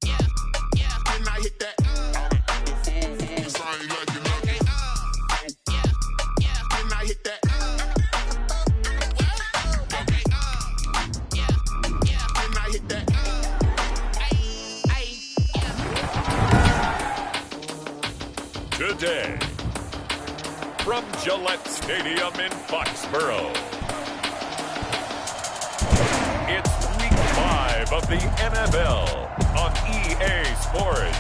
Can I hit that? Can I hit that? Can I hit that? Today, from Gillette Stadium in Foxborough, it's Week 5 of the NFL on EA Sports.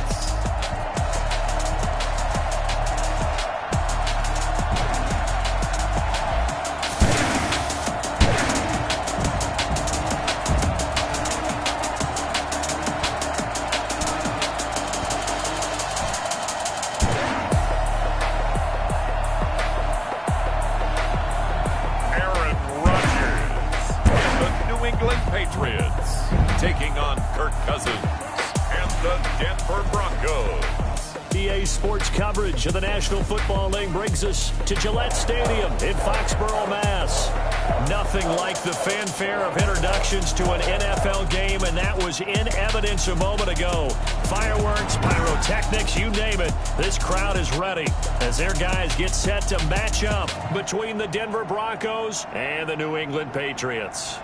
Patriots taking on Kirk Cousins and the Denver Broncos. EA Sports coverage of the National Football League brings us to Gillette Stadium in Foxborough, Mass. Nothing like the fanfare of introductions to an NFL game, and that was in evidence a moment ago. Fireworks, pyrotechnics, you name it. This crowd is ready as their guys get set to match up between the Denver Broncos and the New England Patriots.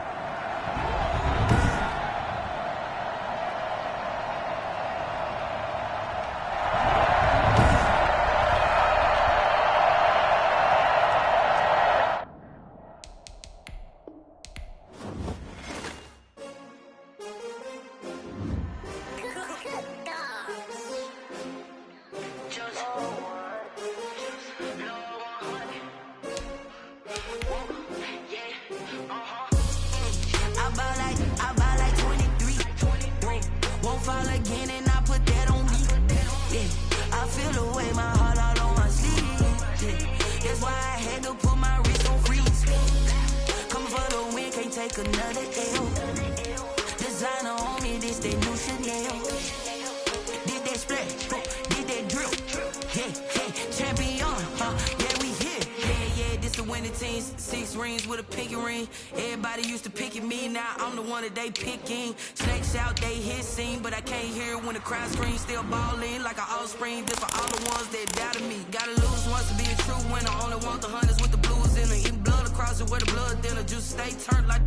They picking snakes out, they hissing, but I can't hear when the crowd screams. Still balling like an offspring. This for all the ones that doubted me. Gotta lose once to be a true winner. Only want the hunters with the blues in it. Eating blood across it where the blood dinner. Juice stay turned like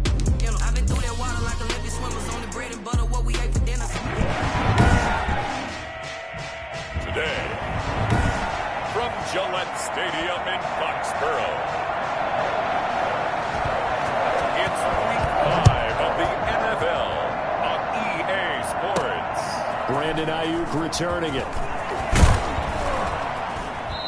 I've been through that water like Olympic swimmers. On the bread and butter, what we ate for dinner. Today, from Gillette Stadium in Foxborough, it's Week 5 of the NFL on EA Sports. Brandon Ayuk returning it.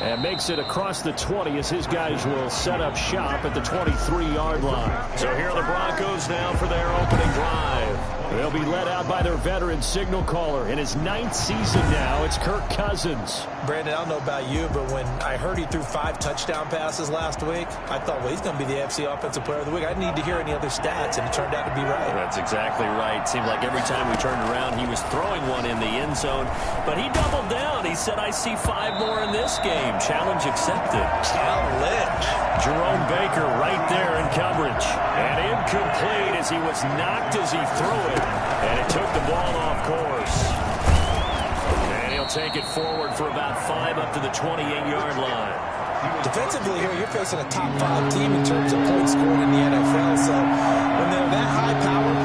And makes it across the 20 as his guys will set up shop at the 23-yard line. So here are the Broncos now for their opening drive. They'll be led out by their veteran signal caller. In his 9th season now, it's Kirk Cousins. Brandon, I don't know about you, but when I heard he threw 5 touchdown passes last week, I thought, well, he's going to be the AFC Offensive Player of the Week. I didn't need to hear any other stats, and it turned out to be right. That's exactly right. Seemed like every time we turned around, he was throwing one in the end zone. But he doubled down. He said, I see 5 more in this game. Challenge accepted. Challenge. Jerome Baker right there in coverage. And incomplete as he was knocked as he threw it. And it took the ball off course. And he'll take it forward for about 5 up to the 28-yard line. Defensively here, you're facing a top 5 team in terms of points scored in the NFL. So when they're that high powered,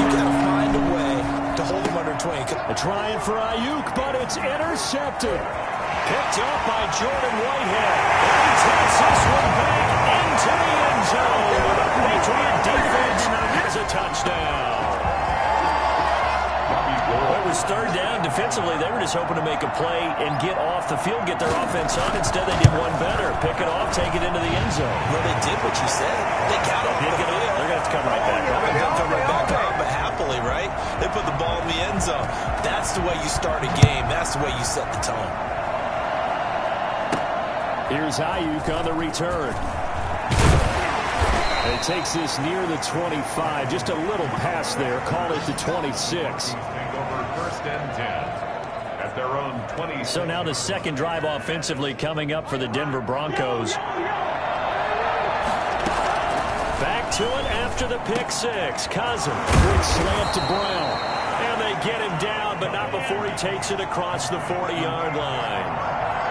you got to find a way to hold them under 20. A trying for Ayuk, but it's intercepted. Picked up by Jordan Whitehead. And he takes this one back into the end zone. The Patriot defense has a touchdown. It was third down. Defensively, they were just hoping to make a play and get off the field, get their offense on. Instead, they did one better. Pick it off, take it into the end zone. Well, they did what you said. They got off the field. They're going to have to come right back up. They're going to come right back up, but happily, right? They put the ball in the end zone. That's the way you start a game. That's the way you set the tone. Here's Ayuk on the return. And it takes this near the 25. Just a little pass there. Call it the 26. At their own 20. So now the second drive offensively coming up for the Denver Broncos. Back to it after the pick 6. Cousins. Good slant to Brown. And they get him down down, but not before he takes it across the 40-yard line.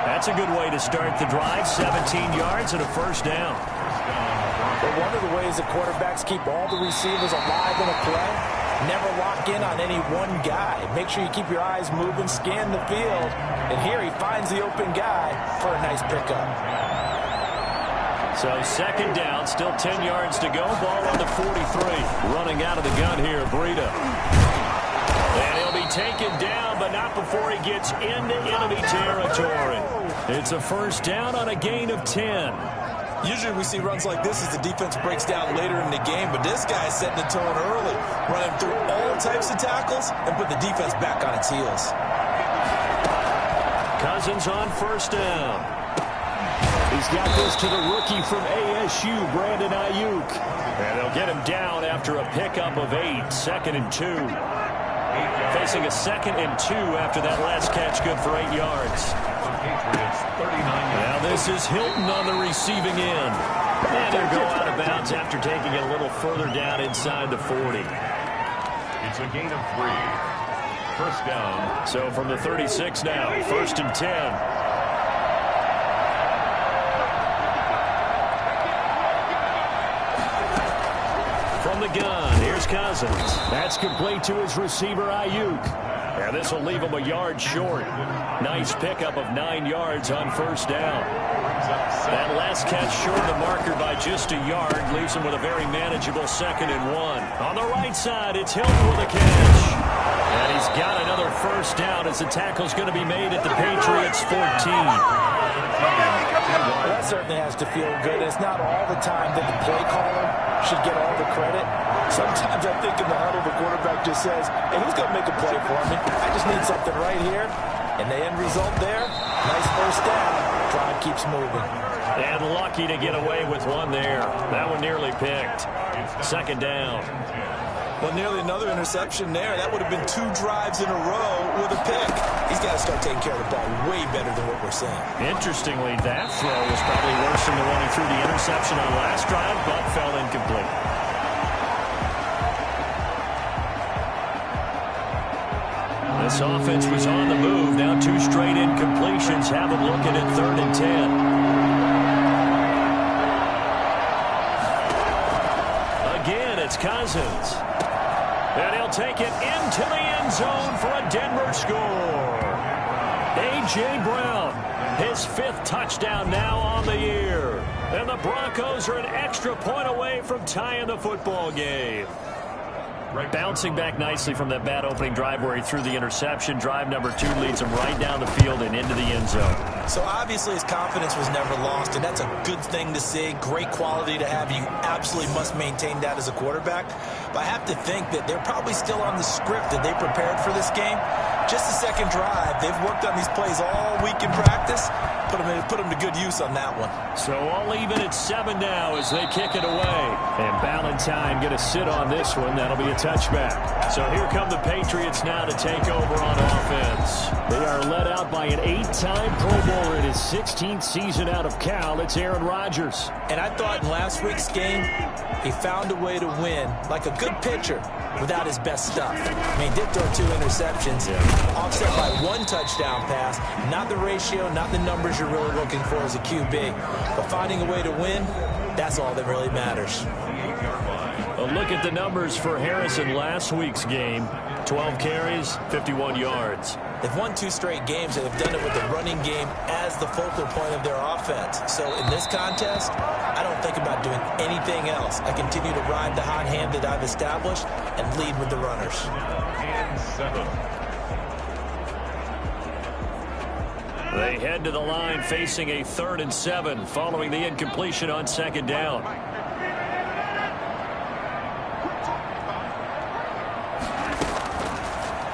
That's a good way to start the drive. 17 yards and a first down. But one of the ways the quarterbacks keep all the receivers alive in a play, never lock in on any one guy. Make sure you keep your eyes moving, scan the field. And here he finds the open guy for a nice pickup. So second down, still 10 yards to go. Ball on the 43. Running out of the gun here, Breida. And he'll be taken down, but not before he gets into enemy territory. It's a first down on a gain of 10. Usually we see runs like this as the defense breaks down later in the game, but this guy is setting the tone early, running through all types of tackles and put the defense back on its heels. Cousins on first down. He's got this to the rookie from ASU, Brandon Ayuk. And they'll get him down after a pickup of 8, 2nd and 2. Facing a 2nd and 2 after that last catch, good for 8 yards. Now this is Hilton on the receiving end. And he'll go out of bounds after taking it a little further down inside the 40. It's a gain of 3. First down. So from the 36 now, 1st and 10. From the gun, here's Cousins. That's complete to his receiver, Ayuk. And this will leave him a yard short. Nice pickup of 9 yards on first down. That last catch short of the marker by just a yard leaves him with a very manageable 2nd and 1. On the right side, it's Hilton with a catch. And he's got another first down as the tackle's going to be made at the Patriots' 14. Well, that certainly has to feel good. It's not all the time that the play caller should get all the credit. Sometimes I think in the huddle, the quarterback just says, hey, who's going to make a play for me? I just need something right here. And the end result there, nice first down. Drive keeps moving. And lucky to get away with one there. That one nearly picked. 2nd down. Well, nearly another interception there. That would have been 2 drives in a row with a pick. He's got to start taking care of the ball way better than what we're seeing. Interestingly, that throw was probably worse than the one he threw the interception on last drive, but fell incomplete. This offense was on the move. Now 2 straight incompletions have them looking at 3rd and 10. Again, it's Cousins. And he'll take it into the end zone for a Denver score. A.J. Brown, his 5th touchdown now on the year. And the Broncos are an extra point away from tying the football game. Bouncing back nicely from that bad opening drive where he threw the interception. Drive number 2 leads him right down the field and into the end zone. So obviously his confidence was never lost, and that's a good thing to see. Great quality to have. You absolutely must maintain that as a quarterback. But I have to think that they're probably still on the script that they prepared for this game. Just the 2nd drive. They've worked on these plays all week in practice. Put them to good use on that one. So all even at 7 now as they kick it away. And Ballantyne going to sit on this one. That'll be a touchback. So here come the Patriots now to take over on offense. They are led out by an 8-time Pro Bowler in his 16th season out of Cal. It's Aaron Rodgers. And I thought in last week's game, he found a way to win like a good pitcher without his best stuff. I mean, he did throw 2 interceptions, offset by 1 touchdown pass. Not the ratio, not the numbers you're really looking for as a QB. But finding a way to win, that's all that really matters. A look at the numbers for Harrison last week's game. 12 carries, 51 yards. They've won 2 straight games, and they've done it with the running game as the focal point of their offense. So in this contest, I don't think about doing anything else. I continue to ride the hot hand that I've established and lead with the runners. And 7. They head to the line facing a 3rd and 7 following the incompletion on 2nd down.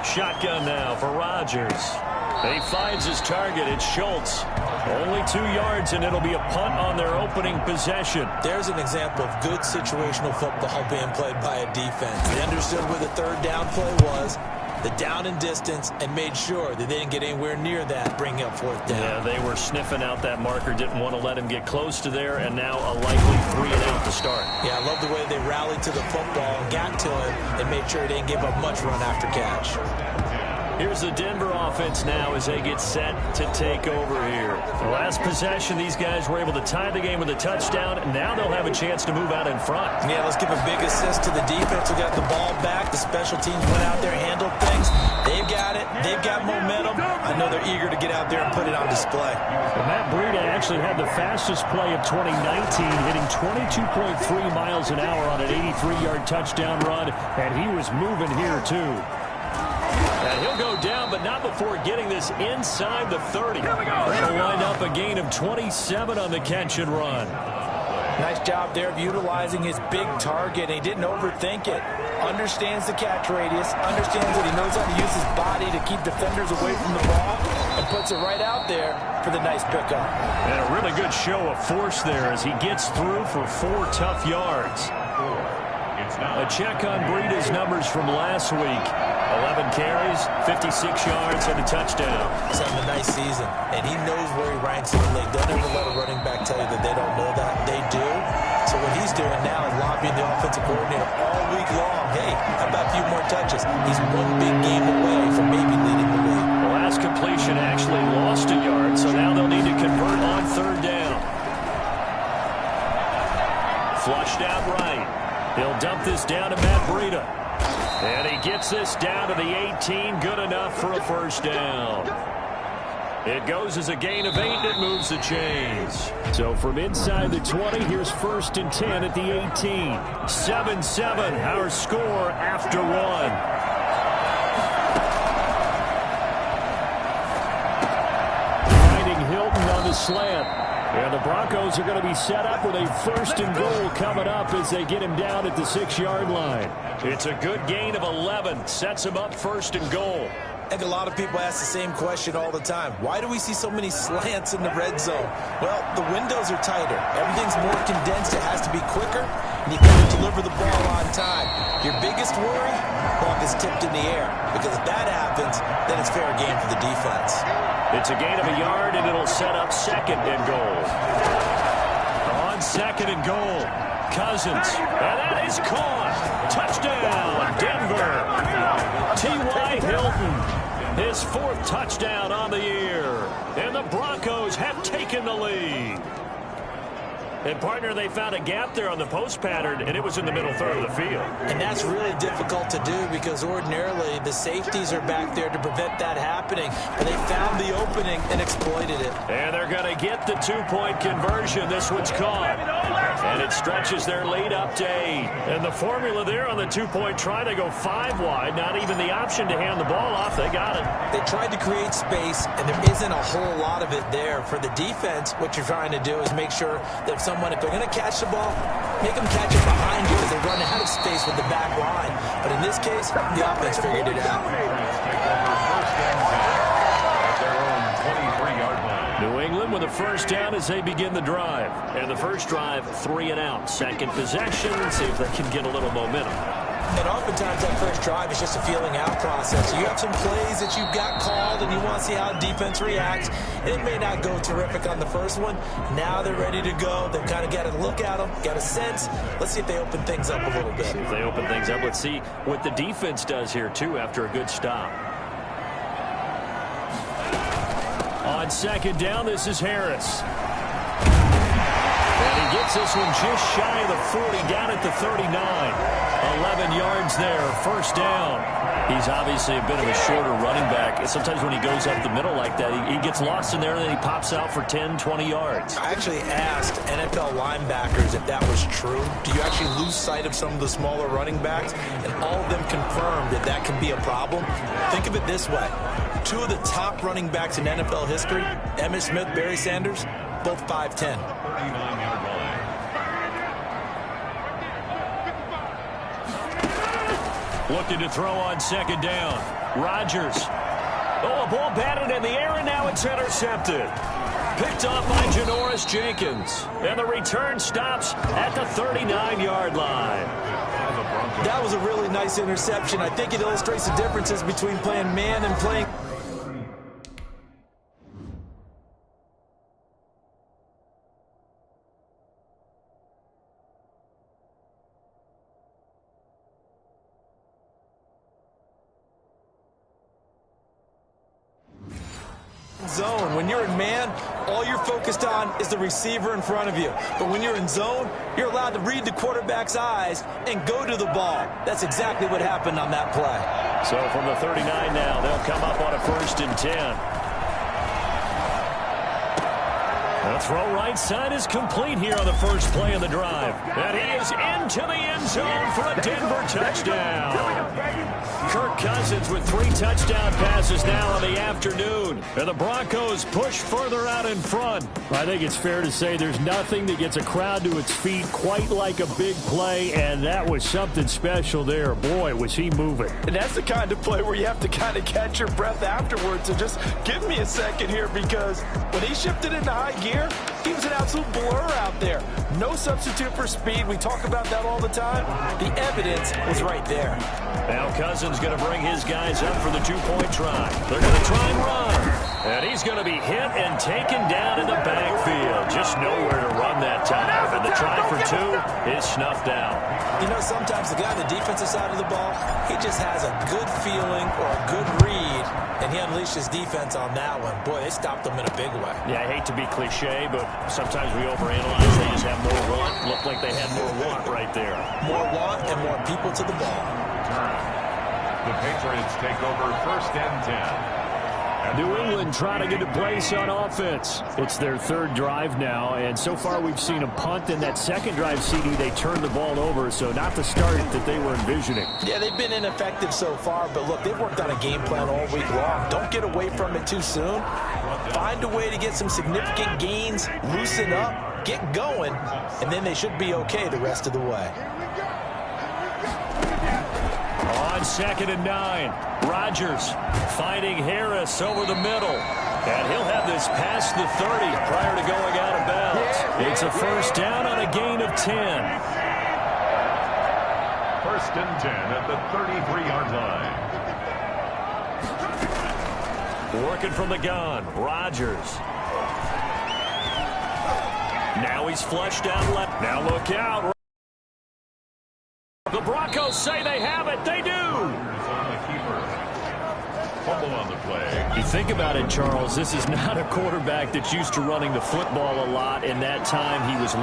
Shotgun now for Rodgers. He finds his target. It's Schultz. Only 2 yards, and it'll be a punt on their opening possession. There's an example of good situational football being played by a defense. They understood where the 3rd down play was, the down and distance, and made sure that they didn't get anywhere near that, bringing up 4th down. Yeah, they were sniffing out that marker, didn't want to let him get close to there, and now a likely 3 and out to start. Yeah, I love the way they rallied to the football, got to him, and made sure he didn't give up much run after catch. Here's the Denver offense now as they get set to take over here. The last possession, these guys were able to tie the game with a touchdown, and now they'll have a chance to move out in front. Yeah, let's give a big assist to the defense who got the ball back. The special teams went out there, handled things. They've got it. They've got momentum. I know they're eager to get out there and put it on display. And Matt Breida actually had the fastest play of 2019, hitting 22.3 miles an hour on an 83-yard touchdown run, and he was moving here too. And he'll go down, but not before getting this inside the 30. That'll wind up a gain of 27 on the catch and run. Nice job there of utilizing his big target. He didn't overthink it. Understands the catch radius. Understands that he knows how to use his body to keep defenders away from the ball. And puts it right out there for the nice pickup. And a really good show of force there as he gets through for 4 tough yards. A check on Breida's numbers from last week. 11 carries, 56 yards, and a touchdown. He's having a nice season, and he knows where he ranks in the league. Don't ever let a running back tell you that they don't know that. They do. So what he's doing now is lobbying the offensive coordinator all week long. Hey, how about a few more touches? He's one big game away from maybe leading the league. The last completion actually lost a yard, so now they'll need to convert on 3rd down. Flushed out right. He'll dump this down to Matt Breida. And he gets this down to the 18. Good enough for a 1st down. It goes as a gain of 8, and it moves the chains. So from inside the 20, here's 1st and 10 at the 18. 7-7, our score after 1. Finding Hilton on the slant. And the Broncos are going to be set up with a 1st and goal coming up as they get him down at the 6-yard line. It's a good gain of 11. Sets him up 1st and goal. I think a lot of people ask the same question all the time. Why do we see so many slants in the red zone? Well, the windows are tighter. Everything's more condensed. It has to be quicker, and you got to deliver the ball on time. Your biggest worry? Ball gets tipped in the air. Because if that happens, then it's fair game for the defense. It's a gain of a yard, and it'll set up 2nd and goal. On 2nd and goal, Cousins. And that is caught. Touchdown, Denver. T.Y. Hilton. His 4th touchdown on the year. And the Broncos have taken the lead. And, partner, they found a gap there on the post pattern, and it was in the middle 3rd of the field. And that's really difficult to do because ordinarily the safeties are back there to prevent that happening. But they found the opening and exploited it. And they're going to get the 2-point conversion. This one's caught. And it stretches their lead up to 8. And the formula there on the 2-point try to go 5 wide. Not even the option to hand the ball off. They got it. They tried to create space, and there isn't a whole lot of it there. For the defense, what you're trying to do is make sure that if they're going to catch the ball, make them catch it behind you as they run out of space with the back line. But in this case, the offense figured it out. New England with a 1st down as they begin the drive. And the first drive, 3 and out. 2nd possession, see if they can get a little momentum. And oftentimes that first drive is just a feeling out process. You have some plays that you've got called and you want to see how defense reacts. And it may not go terrific on the first one. Now they're ready to go. They've kind of got to look at them, got a sense. Let's see if they open things up a little bit. See if they open things up. Let's see what the defense does here, too, after a good stop. On 2nd down, this is Harris. And he gets this one just shy of the 40, down at the 39. 11 yards there, 1st down. He's obviously a bit of a shorter running back. Sometimes when he goes up the middle like that, he gets lost in there and then he pops out for 10, 20 yards. I actually asked NFL linebackers if that was true. Do you actually lose sight of some of the smaller running backs? And all of them confirmed that that can be a problem. Think of it this way. 2 of the top running backs in NFL history, Emmitt Smith, Barry Sanders, both 5'10". 39-yard line. Looking to throw on 2nd down. Rodgers. Oh, a ball batted in the air, and now it's intercepted. Picked off by Janoris Jenkins. And the return stops at the 39-yard line. That was a really nice interception. I think it illustrates the differences between playing man and playing Zone. When you're in man, all you're focused on is the receiver in front of you. But when you're in zone, you're allowed to read the quarterback's eyes and go to the ball. That's exactly what happened on that play. So from the 39 now, they'll come up on a 1st and 10. The throw right side is complete here on the first play of the drive. And he is into the end zone for a Denver touchdown. Kirk Cousins with 3 touchdown passes now in the afternoon. And the Broncos push further out in front. I think it's fair to say there's nothing that gets a crowd to its feet quite like a big play, and that was something special there. Boy, was he moving. And that's the kind of play where you have to kind of catch your breath afterwards. So just give me a second here, because when he shifted into high gear, he was an absolute blur out there. No substitute for speed. We talk about that all the time. The evidence was right there. Now Cousins going to bring his guys up for the 2-point try. They're going to try and run. And he's going to be hit and taken down in the backfield. Just nowhere to run that time. And the try for 2 is snuffed out. You know, sometimes the guy on the defensive side of the ball, he just has a good feeling or a good read, and he unleashed his defense on that one. Boy, they stopped him in a big way. Yeah, I hate to be cliche, but sometimes we overanalyze. They just have more want. Looked like they had more want right there. More want and more people to the ball. The Patriots take over 1st and 10. New England trying to get a place on offense. It's their 3rd drive now, and so far we've seen a punt. In that 2nd drive, CD, they turned the ball over, so not the start that they were envisioning. Yeah, they've been ineffective so far, but look, they've worked on a game plan all week long. Don't get away from it too soon. Find a way to get some significant gains, loosen up, get going, and then they should be okay the rest of the way. On 2nd and 9. Rodgers finding Harris over the middle. And he'll have this past the 30 prior to going out of bounds. It's a 1st down on a gain of 10. 1st and 10 at the 33-yard line. Working from the gun. Rodgers. Now he's flushed down left. Now look out. The Broncos say they have it. They do. Fumble on the play. You think about it, Charles, this is not a quarterback that's used to running the football a lot. In that time, he was...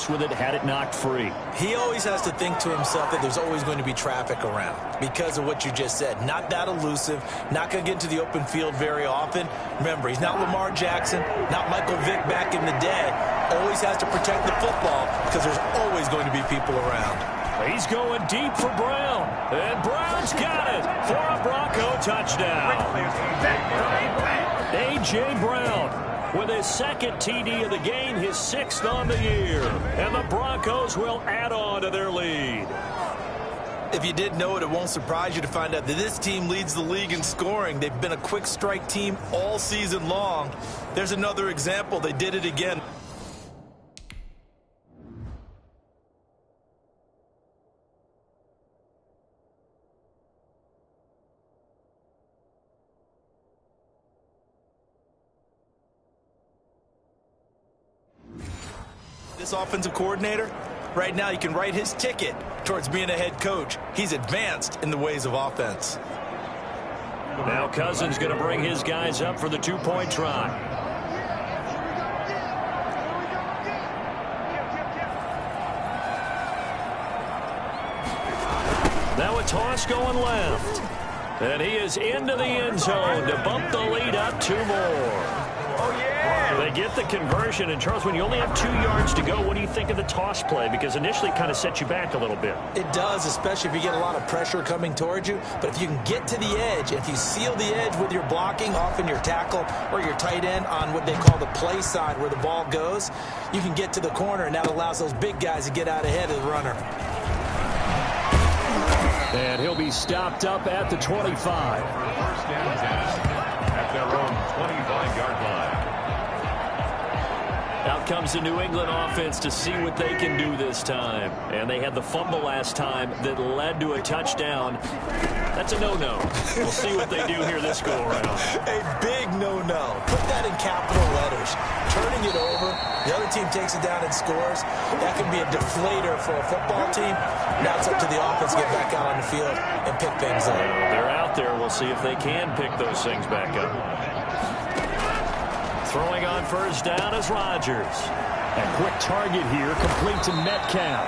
with it, had it knocked free. He always has to think to himself that there's always going to be traffic around because of what you just said. Not that elusive, not going to get into the open field very often. Remember, he's not Lamar Jackson, not Michael Vick back in the day. Always has to protect the football because there's always going to be people around. He's going deep for Brown, and Brown's got it for a Bronco touchdown. A.J. Brown with his 2nd TD of the game, his 6th on the year. And the Broncos will add on to their lead. If you didn't know it, it won't surprise you to find out that this team leads the league in scoring. They've been a quick strike team all season long. There's another example. They did it again. This offensive coordinator, right now you can write his ticket towards being a head coach. He's advanced in the ways of offense. Now Cousins going to bring his guys up for the 2-point try. Now a toss going left. And he is into the end zone to bump the lead up 2 more. They get the conversion, and Charles, when you only have 2 yards to go, what do you think of the toss play? Because initially it kind of set you back a little bit. It does, especially if you get a lot of pressure coming towards you. But if you can get to the edge, if you seal the edge with your blocking, often your tackle or your tight end on what they call the play side where the ball goes, you can get to the corner, and that allows those big guys to get out ahead of the runner. And he'll be stopped up at the 25. 1st and 10 at their own 25-yard line. Out comes the New England offense to see what they can do this time. And they had the fumble last time that led to a touchdown. That's a no-no. We'll see what they do here this go-around. A big no-no. Put that in capital letters. Turn it over. The other team takes it down and scores. That can be a deflator for a football team. Now it's up to the offense to get back out on the field and pick things up. They're out there. We'll see if they can pick those things back up. Throwing on first down is Rodgers. A quick target here, complete to Metcalf.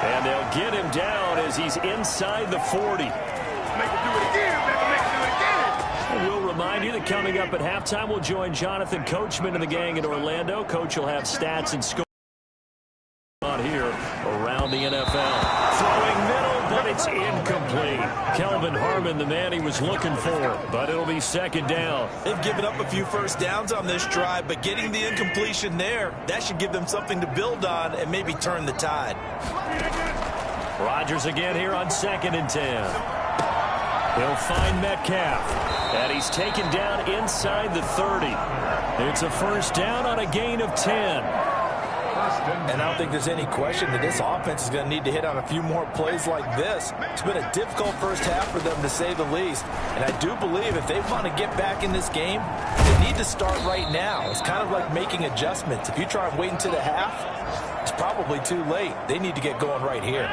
And they'll get him down as he's inside the 40. Make him do it again. Make him do it again. And we'll remind you that coming up at halftime, we'll join Jonathan Coachman and the gang in Orlando. Coach will have stats and scores on here around the NFL. Throwing middle, but it's incomplete. Kelvin Harmon, the man he was looking for, but it'll be second down. They've given up a few first downs on this drive, but getting the incompletion there, that should give them something to build on and maybe turn the tide. Rodgers again here on 2nd and 10. He'll find Metcalf, and he's taken down inside the 30. It's a first down on a gain of 10. And I don't think there's any question that this offense is going to need to hit on a few more plays like this. It's been a difficult first half for them, to say the least. And I do believe if they want to get back in this game, they need to start right now. It's kind of like making adjustments. If you try and wait until the half, it's probably too late. They need to get going right here.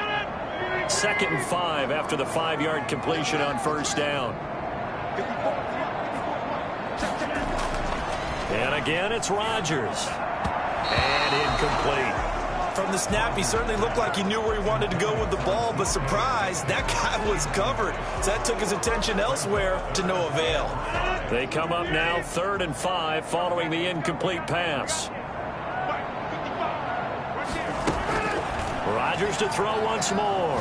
2nd and 5 after the 5-yard completion on first down. And again, it's Rodgers. And incomplete. From the snap, he certainly looked like he knew where he wanted to go with the ball, but surprise, that guy was covered. So that took his attention elsewhere to no avail. They come up now 3rd and 5 following the incomplete pass. Rodgers to throw once more.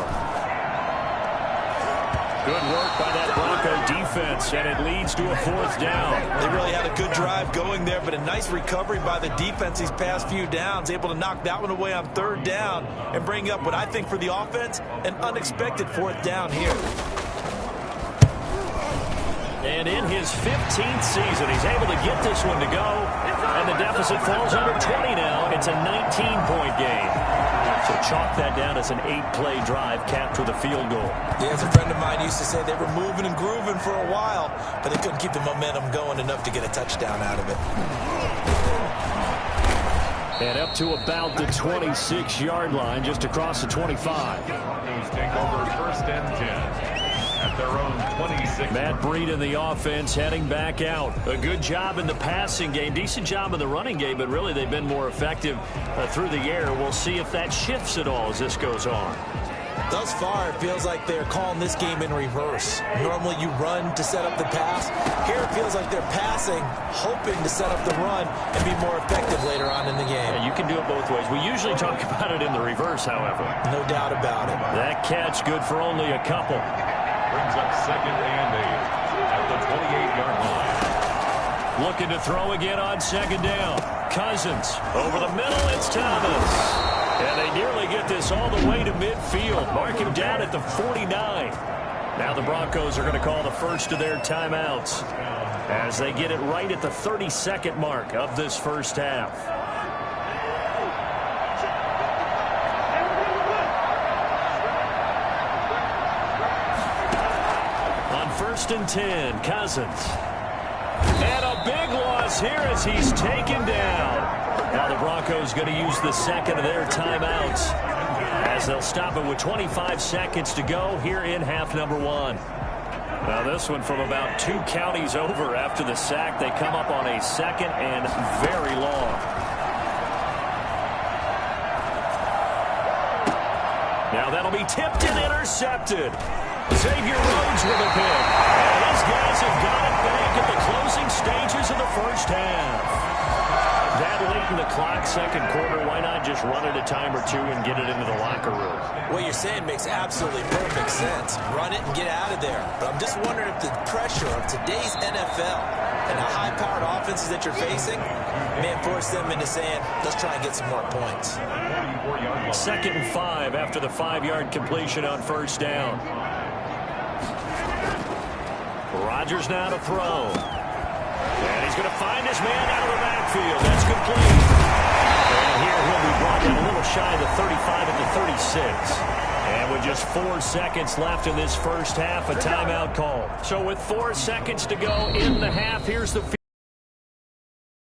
Good work by that Bronco defense, and it leads to a 4th down. They really had a good drive going there, but a nice recovery by the defense these past few downs, able to knock that one away on 3rd down and bring up what I think for the offense, an unexpected 4th down here. And in his 15th season, he's able to get this one to go, and the deficit falls under 20 now. It's a 19-point game. So chalk that down as an 8-play drive capped with a field goal. Yeah, as a friend of mine used to say, they were moving and grooving for a while, but they couldn't keep the momentum going enough to get a touchdown out of it. And up to about the 26-yard line, just across the 25. Broncos take over 1st and 10. At their own 26. Matt Breed in the offense heading back out. A good job in the passing game, decent job in the running game, but really they've been more effective through the air. We'll see if that shifts at all as this goes on. Thus far, it feels like they're calling this game in reverse. Normally you run to set up the pass. Here it feels like they're passing, hoping to set up the run and be more effective later on in the game. Yeah, you can do it both ways. We usually talk about it in the reverse, however. No doubt about it. That catch good for only a couple. Brings up 2nd and 8 at the 28-yard line. Looking to throw again on 2nd down. Cousins over the middle. It's Thomas. And they nearly get this all the way to midfield. Mark him down at the 49. Now the Broncos are going to call the first of their timeouts as they get it right at the 32nd mark of this first half. On 1st and 10, Cousins. And a big loss here as he's taken down. Now the Broncos going to use the second of their timeouts as they'll stop it with 25 seconds to go here in half number 1. Now this one from about 2 counties over after the sack. They come up on a 2nd and very long. Now that'll be tipped and intercepted. Xavier Rhodes with a pick. And his guys have got it back at the closing stages of the first half. That late in the clock, 2nd quarter, why not just run it a time or two and get it into the locker room? What you're saying makes absolutely perfect sense. Run it and get out of there. But I'm just wondering if the pressure of today's NFL and the high-powered offenses that you're facing may force them into saying, let's try and get some more points. 2nd and 5 after the 5-yard completion on first down. Rodgers now to throw. And he's going to find his man out of the backfield. That's complete. And here he'll be brought down a little shy of the 35 at the 36. And with just 4 seconds left in this first half, a timeout call. So with 4 seconds to go in the half, here's the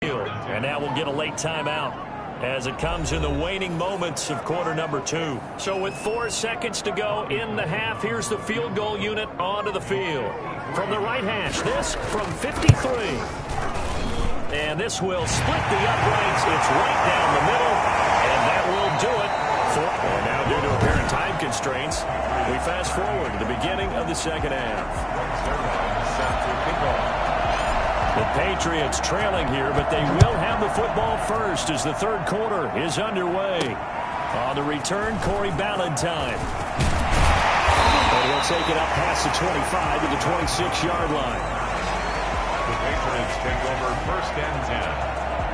field. And now we'll get a late timeout as it comes in the waning moments of quarter number 2. So with 4 seconds to go in the half, here's the field goal unit onto the field. From the right hash, this from 53. And this will split the uprights. It's right down the middle, and that will do it. And now due to apparent time constraints, we fast forward to the beginning of the second half. The Patriots trailing here, but they will have the football first as the third quarter is underway. On the return, Corey Ballantyne. And he'll take it up past the 25 to the 26-yard line. The Patriots take over first and 10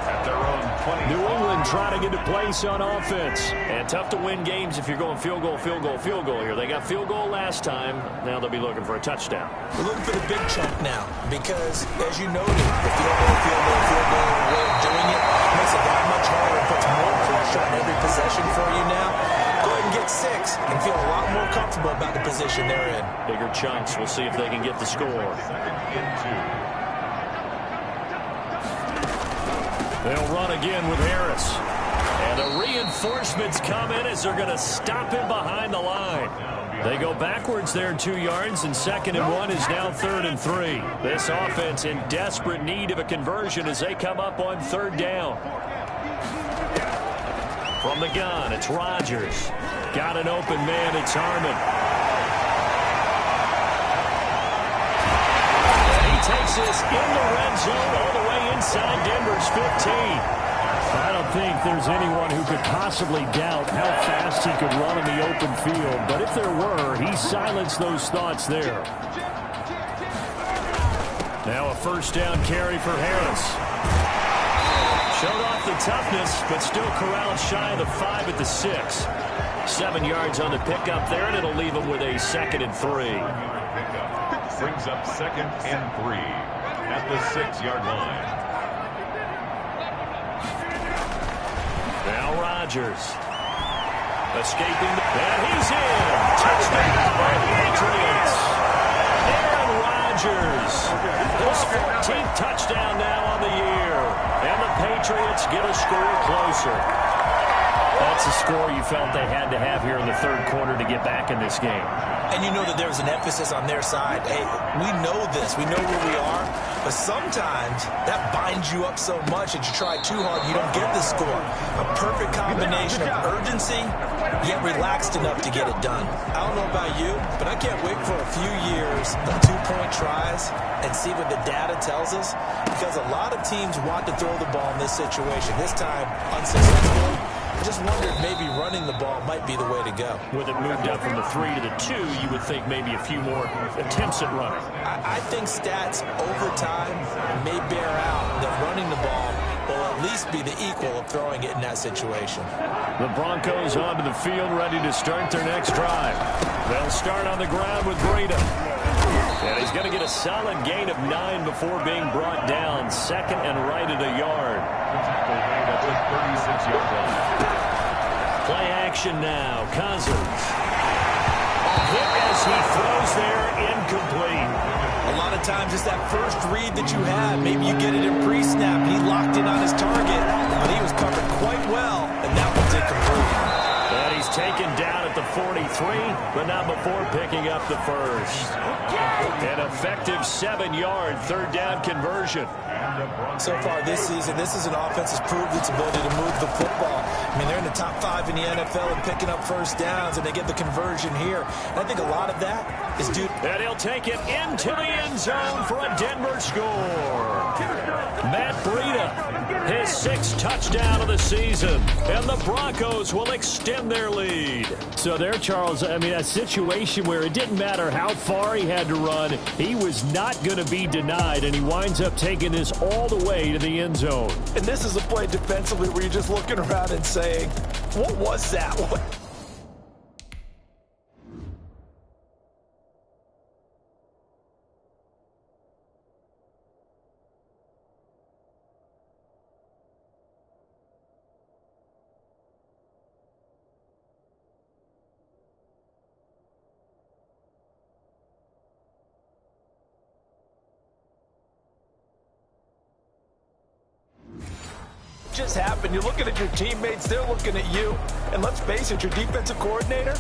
at their own 20. New England trying to get a place on offense. And tough to win games if you're going field goal, field goal, field goal here. They got field goal last time. Now they'll be looking for a touchdown. We're looking for the big chunk now because, as you noted, the field goal way of doing it makes it that much harder and puts more pressure on every possession for you now. Go ahead and get 6 and feel a lot more comfortable about the position they're in. Bigger chunks. We'll see if they can get the score. They'll run again with Harris. And the reinforcements come in as they're going to stop him behind the line. They go backwards there 2 yards, and 2nd and 1 is now 3rd and 3. This offense in desperate need of a conversion as they come up on 3rd down. From the gun, it's Rodgers. Got an open man, it's Harmon. And he takes this in the red zone all the way inside Denver's 15. I don't think there's anyone who could possibly doubt how fast he could run in the open field. But if there were, he silenced those thoughts there. Now a first down carry for Harris. Showed off the toughness, but still corralled shy of the 5 at the 6. 7 yards on the pickup there, and it'll leave him with a 2nd and 3. Brings up 2nd and 3 at the 6-yard line. Now Rodgers. Escaping, and he's in. Touchdown by the Patriots. Aaron Rodgers. His 14th touchdown now on the year. And the Patriots get a score closer. That's a score you felt they had to have here in the third quarter to get back in this game. And you know that there's an emphasis on their side. Hey, we know this. We know where we are. But sometimes that binds you up so much that you try too hard, you don't get the score. A perfect combination of urgency, yet relaxed enough to get it done. I don't know about you, but I can't wait for a few years of 2-point tries and see what the data tells us. Because a lot of teams want to throw the ball in this situation. This time, unsuccessful. I just wondered maybe running the ball might be the way to go. With it moved up from the 3 to the 2, you would think maybe a few more attempts at running. I think stats over time may bear out that running the ball will at least be the equal of throwing it in that situation. The Broncos onto the field, ready to start their next drive. They'll start on the ground with Breida. And he's going to get a solid gain of 9 before being brought down. 2nd and right at a yard. That's a 36-yard line. Play action now. Cousins. Hit as he throws there, incomplete. A lot of times it's that first read that you had. Maybe you get it in pre-snap, and he locked in on his target, but he was covered quite well, and that one's incomplete. And he's taken down at the 43, but not before picking up the first. An effective 7-yard third down conversion. So far this season, this is an offense that's proved its ability to move the football. I mean, they're in the top 5 in the NFL and picking up first downs, and they get the conversion here. And I think a lot of that is due. And he'll take it into the end zone for a Denver score. Matt Breida, his 6th touchdown of the season, and the Broncos will extend their lead. So there, Charles, I mean, a situation where it didn't matter how far he had to run, he was not going to be denied, and he winds up taking this all the way to the end zone. And this is a play defensively where you're just looking around and saying, what was that? just happened. You're looking at your teammates, they're looking at you. And let's face it, your defensive coordinator,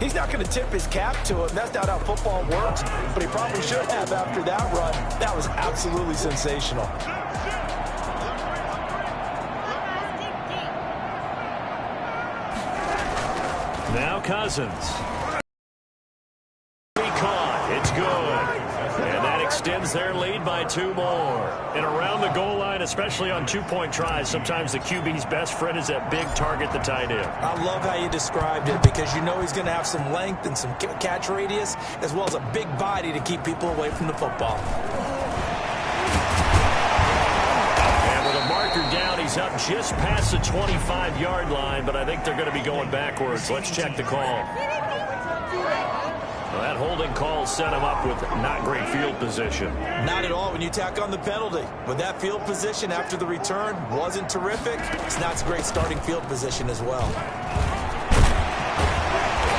he's not going to tip his cap to him. That's not how football works, but he probably should have after that run. That was absolutely sensational. Now Cousins. He caught. It's good. And that extends their lead by 2 more. And around the goal line, especially on 2-point tries, sometimes the QB's best friend is that big target, the tight end. I love how you described it because you know he's going to have some length and some catch radius as well as a big body to keep people away from the football. And with a marker down, he's up just past the 25-yard line, but I think they're going to be going backwards. Let's check the call. Well, that holding call set him up with not great field position. Not at all when you tack on the penalty. But that field position after the return wasn't terrific. It's not a great starting field position as well.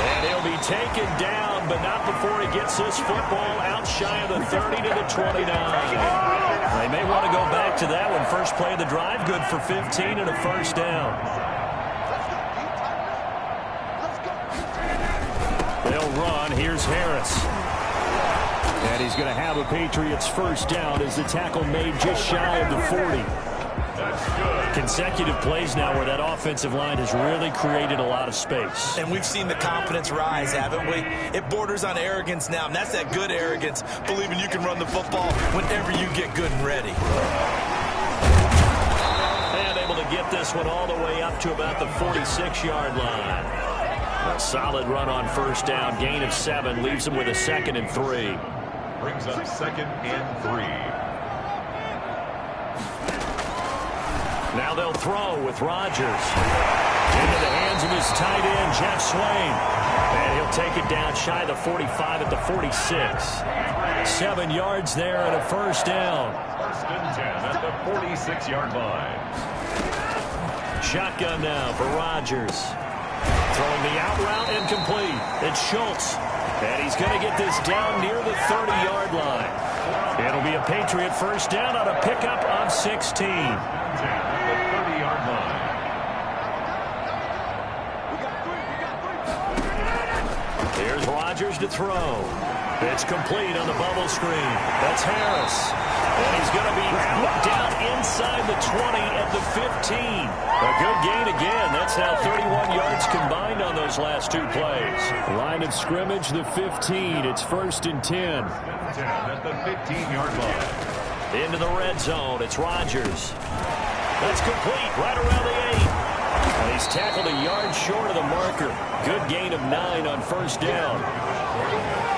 And he'll be taken down, but not before he gets this football out shy of the 30 to the 29. They may want to go back to that one. First play of the drive, good for 15 and a first down. They'll run. Here's Harris. And he's going to have a Patriots first down as the tackle made just shy of the 40. Consecutive plays now where that offensive line has really created a lot of space. And we've seen the confidence rise, haven't we? It borders on arrogance now, and that's that good arrogance, believing you can run the football whenever you get good and ready. And able to get this one all the way up to about the 46-yard line. A solid run on first down, gain of 7, leaves them with a 2nd and 3. Brings up 2nd and 3. Now they'll throw with Rodgers. Into the hands of his tight end, Jeff Swain. And he'll take it down shy of the 45 at the 46. 7 yards there and a first down. 1st and 10 at the 46-yard line. Shotgun now for Rodgers. Throwing the out route incomplete. It's Schultz. And he's going to get this down near the 30-yard line. It'll be a Patriot first down on a pickup of 16. At the 30-yard line. Here's Rodgers to throw. It's complete on the bubble screen. That's Harris. And he's going to be out down inside the 20 at the 15. A good gain again. That's now 31 yards combined on those last 2 plays. Line of scrimmage, the 15. It's 1st and 10. 10 at the 15-yard line. Into the red zone. It's Rodgers. That's complete right around the 8. And he's tackled a yard short of the marker. Good gain of 9 on first down.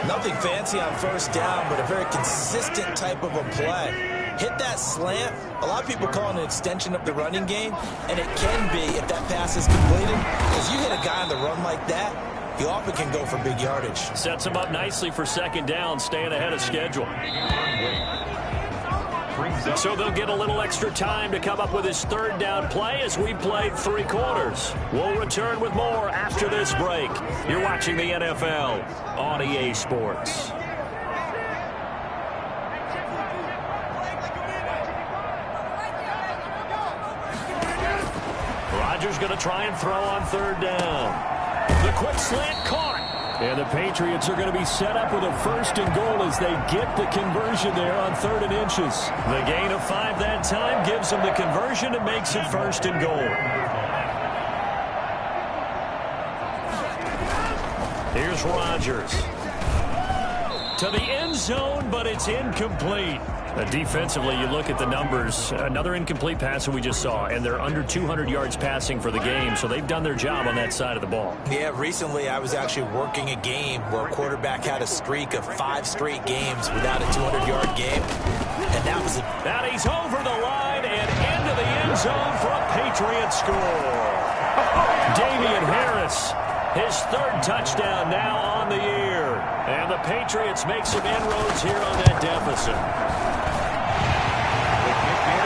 Nothing fancy on first down, but a very consistent type of a play. Hit that slant. A lot of people call it an extension of the running game, and it can be if that pass is completed. Because you hit a guy on the run like that, he often can go for big yardage. Sets him up nicely for 2nd down, staying ahead of schedule. So they'll get a little extra time to come up with his 3rd down play as we played 3 quarters. We'll return with more after this break. You're watching the NFL on EA Sports. Rodgers going to try and throw on 3rd down. The quick slant caught. And the Patriots are going to be set up with a 1st and goal as they get the conversion there on 3rd and inches. The gain of 5 that time gives them the conversion and makes it 1st and goal. Here's Rodgers. To the end zone, but it's incomplete. Defensively, you look at the numbers. Another incomplete pass that we just saw, and they're under 200 yards passing for the game, so they've done their job on that side of the ball. Yeah, recently I was actually working a game where a quarterback had a streak of 5 straight games without a 200-yard game, and that was a... Now he's over the line and into the end zone for a Patriot score. Damian Harris, his 3rd touchdown now on the year, and the Patriots make some inroads here on that deficit.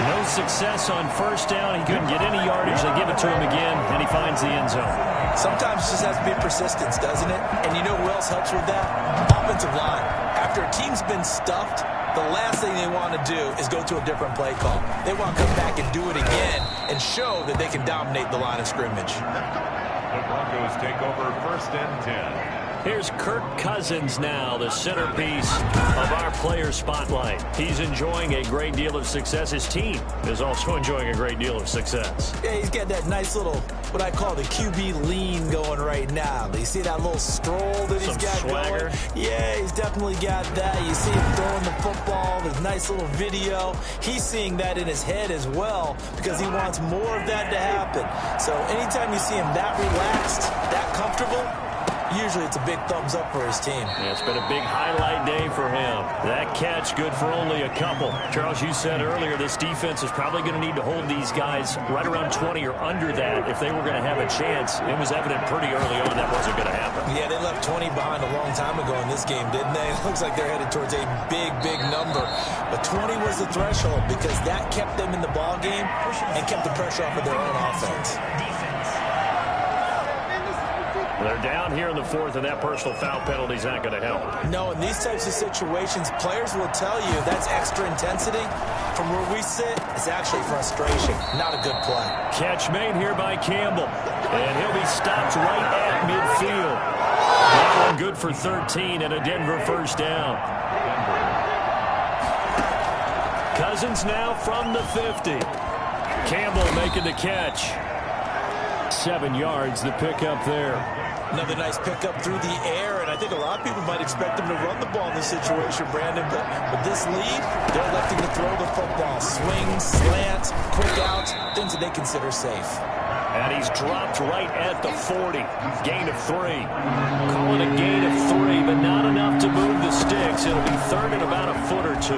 No success on first down. He couldn't get any yardage. They give it to him again, and he finds the end zone. Sometimes it just has to be persistence, doesn't it? And you know who else helps with that? Offensive line. After a team's been stuffed, the last thing they want to do is go to a different play call. They want to come back and do it again and show that they can dominate the line of scrimmage. The Broncos take over 1st and 10. Here's Kirk Cousins now, the centerpiece of our player spotlight. He's enjoying a great deal of success. His team is also enjoying a great deal of success. Yeah, he's got that nice little, what I call the QB lean going right now. You see that little stroll that he's got swagger going? Yeah, he's definitely got that. You see him throwing the football, his nice little video. He's seeing that in his head as well because he wants more of that to happen. So anytime you see him that relaxed, that comfortable, usually it's a big thumbs up for his team. Yeah, it's been a big highlight day for him. That catch good for only a couple. Charles, you said earlier this defense is probably going to need to hold these guys right around 20 or under that if they were going to have a chance. It was evident pretty early on that wasn't going to happen. Yeah, they left 20 behind a long time ago in this game, didn't they? It looks like they're headed towards a big, big number. But 20 was the threshold because that kept them in the ball game and kept the pressure off of their own offense. They're down here in the 4th, and that personal foul penalty is not going to help. No, in these types of situations, players will tell you that's extra intensity. From where we sit, it's actually frustration. Not a good play. Catch made here by Campbell, and he'll be stopped right at midfield. That one good for 13 and a Denver first down. Cousins now from the 50. Campbell making the catch. 7 yards, the pickup there. Another nice pickup through the air, and I think a lot of people might expect them to run the ball in this situation, Brandon, but with this lead, they're electing to throw the football. Swings, slants, quick outs, things that they consider safe. And he's dropped right at the 40. Gain of 3. Call it a gain of 3, but not enough to move the sticks. It'll be 3rd and about a foot or 2.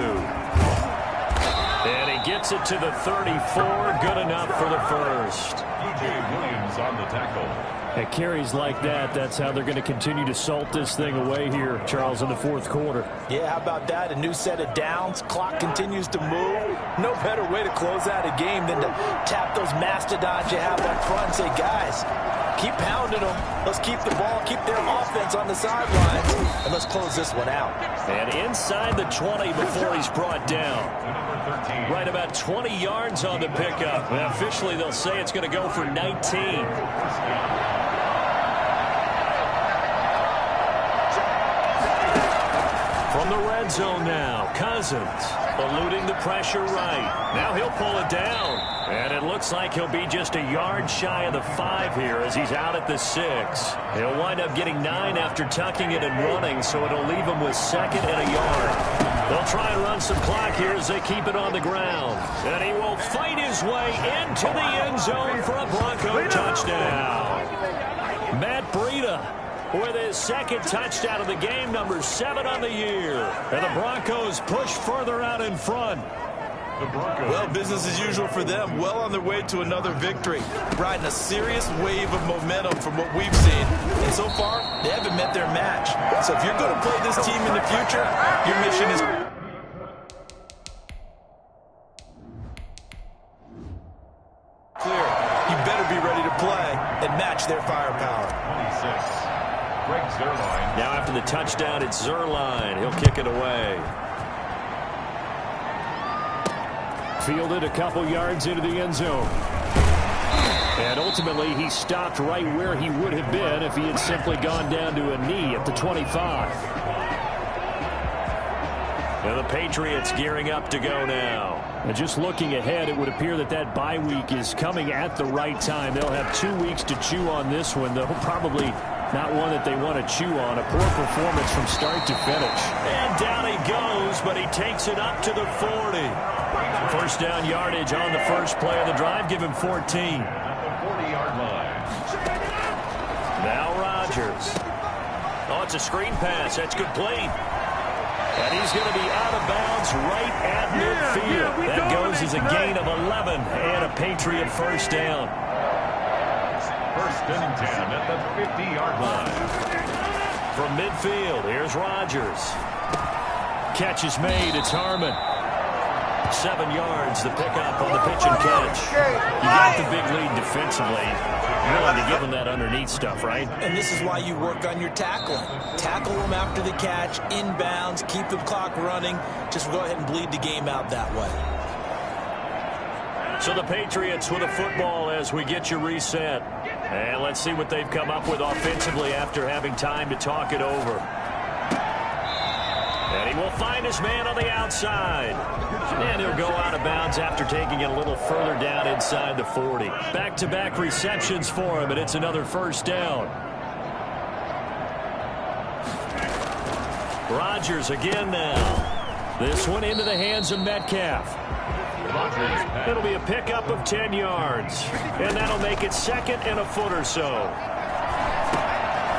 And he gets it to the 34. Good enough for the first. DJ Williams on the tackle. At carries like that, that's how they're going to continue to salt this thing away here, Charles, in the 4th quarter. Yeah, how about that? A new set of downs. Clock continues to move. No better way to close out a game than to tap those mastodons you have up front and say, guys, keep pounding them. Let's keep the ball, keep their offense on the sidelines, and let's close this one out. And inside the 20 before he's brought down. Right about 20 yards on the pickup. And officially, they'll say it's going to go for 19. From the red zone now, Cousins eluding the pressure right. Now he'll pull it down. And it looks like he'll be just a yard shy of the 5 here as he's out at the 6. He'll wind up getting 9 after tucking it and running, so it'll leave him with 2nd and a yard. They'll try and run some clock here as they keep it on the ground. And he will fight his way into the end zone for a Bronco touchdown. Matt Breida with his 2nd touchdown of the game, number 7 on the year. And the Broncos push further out in front. Well, business as usual for them. Well on their way to another victory. Riding a serious wave of momentum from what we've seen. And so far, they haven't met their match. So if you're going to play this team in the future, your mission is clear. You better be ready to play and match their firepower. 26. Greg Zuerlein. Now after the touchdown, it's Zuerlein. He'll kick it away. Fielded a couple yards into the end zone. And ultimately, he stopped right where he would have been if he had simply gone down to a knee at the 25. And the Patriots gearing up to go now. And just looking ahead, it would appear that that bye week is coming at the right time. They'll have 2 weeks to chew on this one, though probably not one that they want to chew on. A poor performance from start to finish. And down he goes, but he takes it up to the 40. First down yardage on the first play of the drive. Give him 14. At the 40-yard line. Now Rodgers. Oh, it's a screen pass. That's complete. And he's going to be out of bounds right at midfield. That goes as a gain of 11 and a Patriot first down. 1st and 10 at the 50-yard line. From midfield, here's Rodgers. Catch is made. It's Harmon. 7 yards, the pickup on the pitch and catch. You got the big lead defensively. Willing to give them that underneath stuff, right? And this is why you work on your tackling. Tackle them after the catch, inbounds, keep the clock running. Just go ahead and bleed the game out that way. So the Patriots with a football as we get you reset. And let's see what they've come up with offensively after having time to talk it over. And he will find his man on the outside. And he'll go out of bounds after taking it a little further down inside the 40. Back-to-back receptions for him, and it's another first down. Rodgers again now. This one into the hands of Metcalf. It'll be a pickup of 10 yards. And that'll make it second and a foot or so.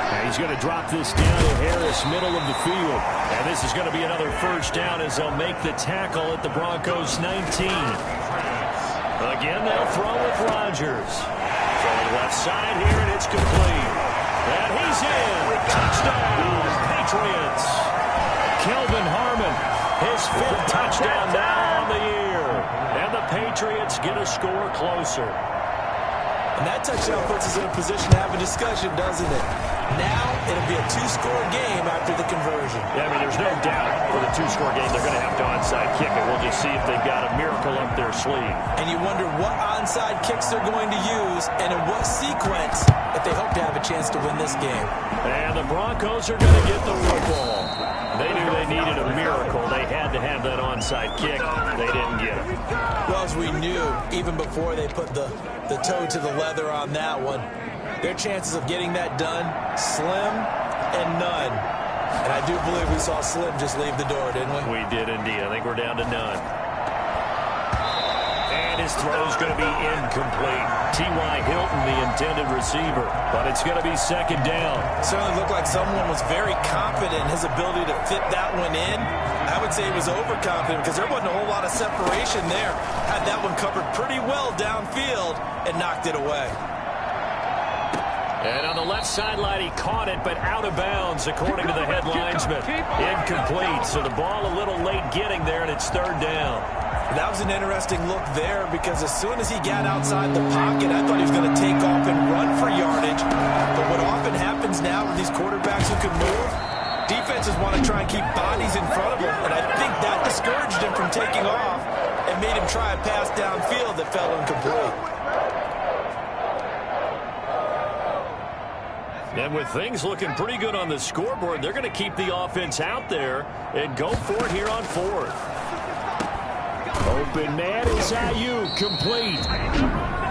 Now he's going to drop this down to Harris, middle of the field. And this is going to be another first down as they'll make the tackle at the Broncos' 19. Again, they'll throw with Rodgers. Throwing left side here, and it's complete. And he's in. Touchdown, Patriots. Kelvin Harmon, his 5th touchdown now on the year. And the Patriots get a score closer. And that touchdown puts us in a position to have a discussion, doesn't it? Now it'll be a 2-score game after the conversion. Yeah, I mean, there's no doubt for the 2-score game they're going to have to onside kick it. We'll just see if they've got a miracle up their sleeve. And you wonder what onside kicks they're going to use and in what sequence if they hope to have a chance to win this game. And the Broncos are going to get the football. They knew they needed a miracle. They had to have that onside kick. They didn't get it. Well, as we knew, even before they put the toe to the leather on that one, their chances of getting that done, slim and none. And I do believe we saw Slim just leave the door, didn't we? We did indeed. I think we're down to none. And his throw's going to be incomplete. T.Y. Hilton, the intended receiver. But it's going to be second down. Certainly looked like someone was very confident in his ability to fit that one in. I would say he was overconfident because there wasn't a whole lot of separation there. Had that one covered pretty well downfield and knocked it away. And on the left sideline, he caught it, but out of bounds, according to the head linesman. Incomplete, so the ball a little late getting there, and it's third down. That was an interesting look there because as soon as he got outside the pocket, I thought he was going to take off and run for yardage. But what often happens now with these quarterbacks who can move, defenses want to try and keep bodies in front of them, and I think that discouraged him from taking off and made him try a pass downfield that fell incomplete. And with things looking pretty good on the scoreboard, they're going to keep the offense out there and go for it here on 4th. Open man is Ayuk, complete.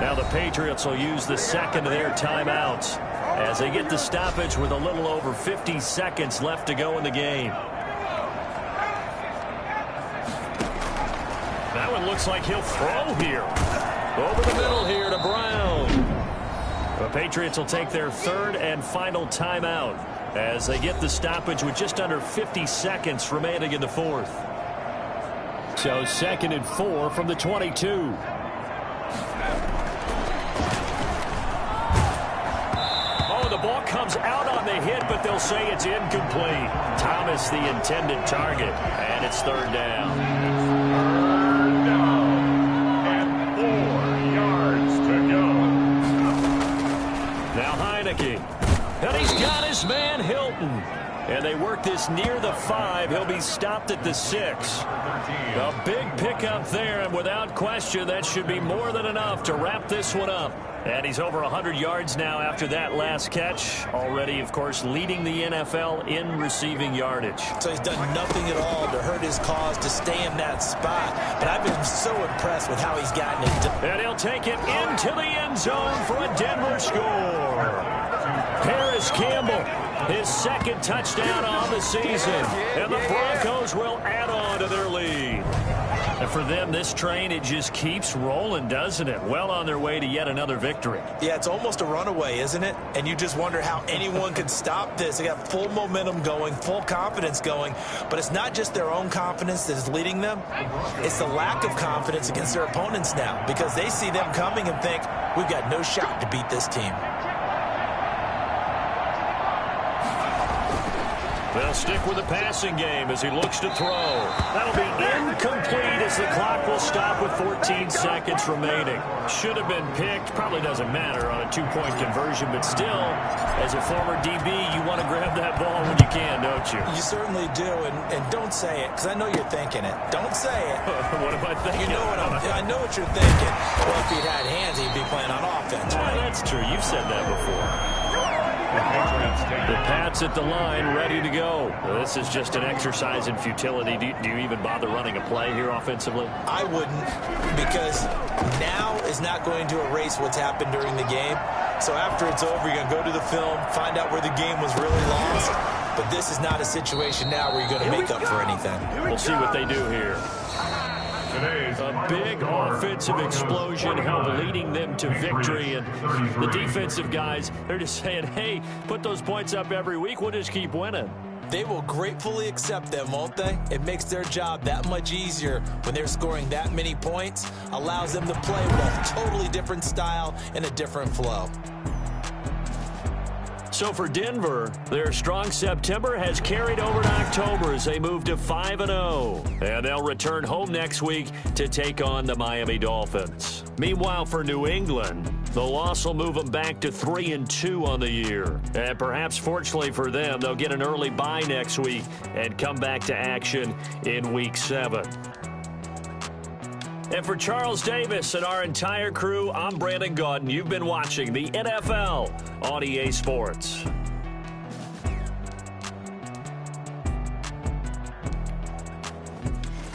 Now the Patriots will use the second of their timeouts as they get the stoppage with a little over 50 seconds left to go in the game. That one looks like he'll throw here. Over the middle here to Brown. The Patriots will take their third and final timeout as they get the stoppage with just under 50 seconds remaining in the 4th. So 2nd and 4 from the 22. Oh, the ball comes out on the hit, but they'll say it's incomplete. Thomas the intended target, and it's third down. And 4 yards to go. Now Heineke. And he's got his man Hilton. And they work this near the 5. He'll be stopped at the 6. A big pickup there, and without question, that should be more than enough to wrap this one up. And he's over 100 yards now after that last catch. Already, of course, leading the NFL in receiving yardage. So he's done nothing at all to hurt his cause to stay in that spot. But I've been so impressed with how he's gotten it done. And he'll take it into the end zone for a Denver score. Paris Campbell, his 2nd touchdown on the season. And the Broncos will add on to their lead. And for them, this train, it just keeps rolling, doesn't it? Well on their way to yet another victory. Yeah, it's almost a runaway, isn't it? And you just wonder how anyone could stop this. They got full momentum going, full confidence going. But it's not just their own confidence that is leading them. It's the lack of confidence against their opponents now because they see them coming and think, we've got no shot to beat this team. They'll stick with the passing game as he looks to throw. That'll be incomplete as the clock will stop with 14 seconds remaining. Should have been picked. Probably doesn't matter on a two-point conversion, but still, as a former DB, you want to grab that ball when you can, don't you? You certainly do, and don't say it, because I know you're thinking it. Don't say it. What am I thinking? You know I know what you're thinking. Well, if he'd had hands, he'd be playing on offense, right? That's true. You've said that before. The Pats at the line, ready to go. This is just an exercise in futility. Do you even bother running a play here offensively? I wouldn't, because now is not going to erase what's happened during the game. So after it's over, you're going to go to the film, find out where the game was really lost. But this is not a situation now where you're going to make up for anything. We'll see what they do here. A big offensive explosion helped leading them to victory. And the defensive guys, they're just saying, hey, put those points up every week. We'll just keep winning. They will gratefully accept them, won't they? It makes their job that much easier when they're scoring that many points. Allows them to play with a totally different style and a different flow. So for Denver, their strong September has carried over to October as they move to 5-0. And they'll return home next week to take on the Miami Dolphins. Meanwhile, for New England, the loss will move them back to 3-2 on the year. And perhaps fortunately for them, they'll get an early bye next week and come back to action in Week 7. And for Charles Davis and our entire crew, I'm Brandon Gaudin. You've been watching the NFL on EA Sports.